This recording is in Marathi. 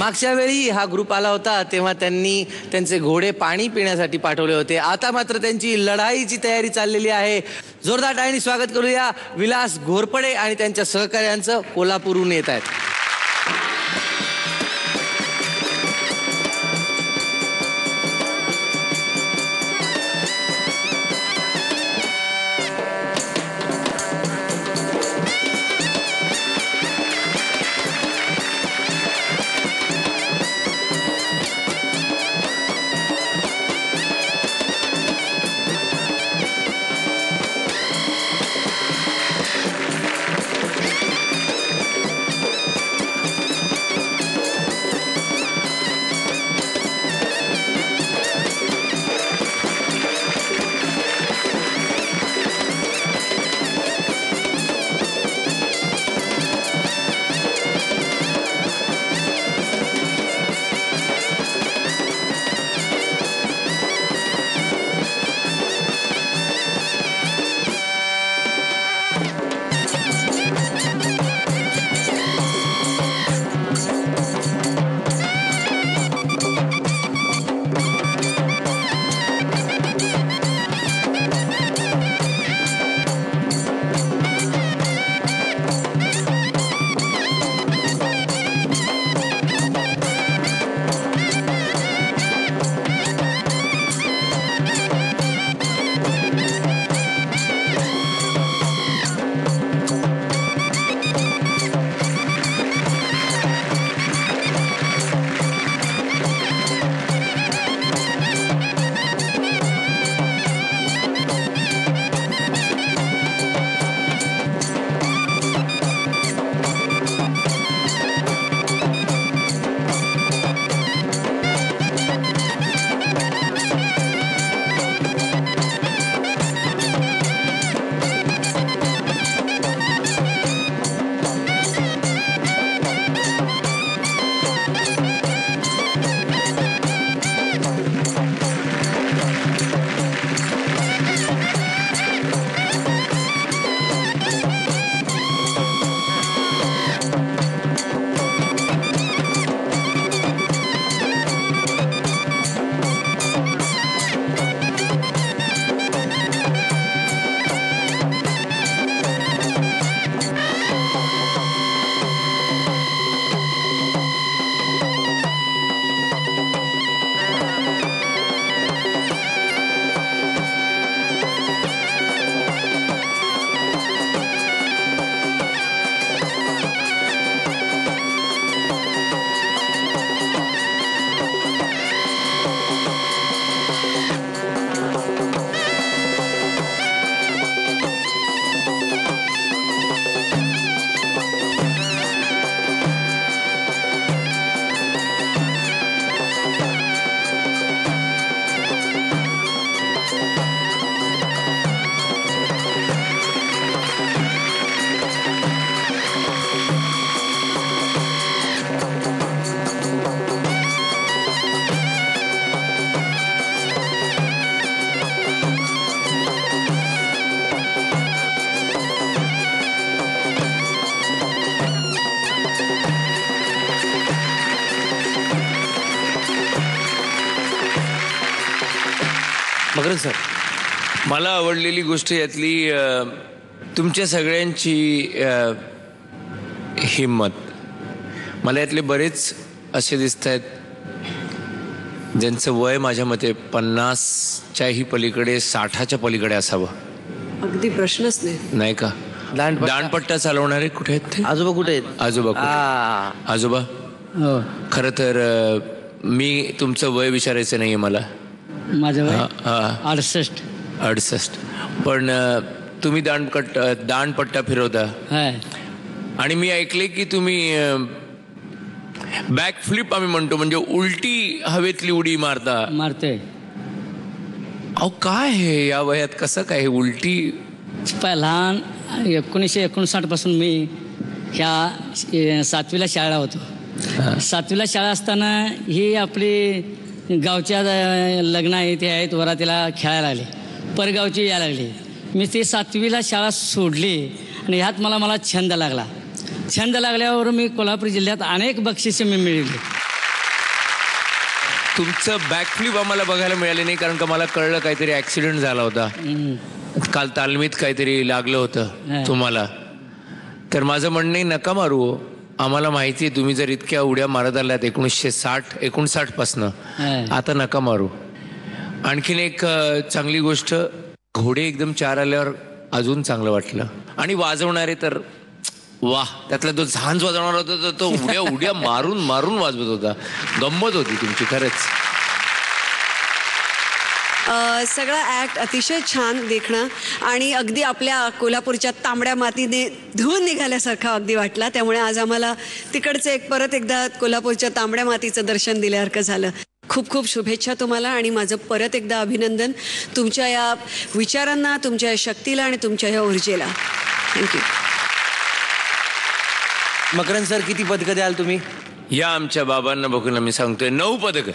मागच्या वेळी हा ग्रुप आला होता तेव्हा त्यांनी त्यांचे घोडे पाणी पिण्यासाठी पाठवले होते. आता मात्र त्यांची लढाईची तयारी चाललेली आहे. जोरदार टाळ्यांनी स्वागत करूया विलास घोरपडे आणि त्यांच्या सहकार्यांचं. कोल्हापूरहून येत आहेत. मकरंद सर, मला आवडलेली गोष्ट यातली तुमच्या सगळ्यांची हिम्मत. मला यातले बरेच असे दिसत आहेत ज्यांचं वय माझ्या मते 50च्याही पलीकडे 60च्या पलीकडे असावं. अगदी प्रश्नच नाही का? दांडपट्टा चालवणारे कुठे आहेत ते? आजोबा कुठे आहेत? आजोबा खरं तर मी तुमचं वय विचारायचं नाहीये मला. माझं वय 68. पण तुम्ही दांडपट्टा फिरवता आणि मी ऐकले की तुम्ही बॅक फ्लिप आम्ही म्हणतो, म्हणजे उलटी हवेतली उडी मारते. अहो काय हे या वयात कसं काय उलटी? लहान 1959 पासून मी ह्या 7वीला शाळा होतो. 7वीला शाळा असताना ही आपली गावच्या लग्न आहे ते आहेत वरातीला खेळायला लागले, परगावची यायला लागली. मी ती 7वीला शाळा सोडली आणि ह्यात मला छंद लागला. छंद लागल्यावर मी कोल्हापूर जिल्ह्यात अनेक बक्षिसे मी मिळवली. तुमचं बॅकफ्लिप आम्हाला बघायला मिळाले नाही, कारण का मला कळलं काहीतरी ऍक्सिडेंट झाला होता काल, तालमीत काहीतरी लागलं होतं तुम्हाला. तर माझं म्हणणं नका मारू हो. आम्हाला माहिती आहे तुम्ही जर इतक्या उड्या मारत आल्यात 1959 पासनं, आता नका मारू. आणखीन एक चांगली गोष्ट, घोडे एकदम 4 आल्यावर अजून चांगलं वाटलं. आणि वाजवणारे तर वाह, त्यातला तो झांज वाजवणार होता तो उड्या उड्या मारून मारून वाजवत होता. गंमत होती तुमची खरंच. सगळा ॲक्ट अतिशय छान देखणं आणि अगदी आपल्या कोल्हापूरच्या तांबड्या मातीने धुवून निघाल्यासारखा अगदी वाटला. त्यामुळे आज आम्हाला तिकडचे परत एकदा कोल्हापूरच्या तांबड्या मातीचं दर्शन दिल्यासारखं झालं. खूप खूप शुभेच्छा तुम्हाला आणि माझं परत एकदा अभिनंदन तुमच्या या विचारांना, तुमच्या या शक्तीला आणि तुमच्या या ऊर्जेला. थँक्यू. मकरंद सर, किती पदकं द्याल तुम्ही? या आमच्या बाबांना बघून आम्ही सांगतोय 9 पदकं.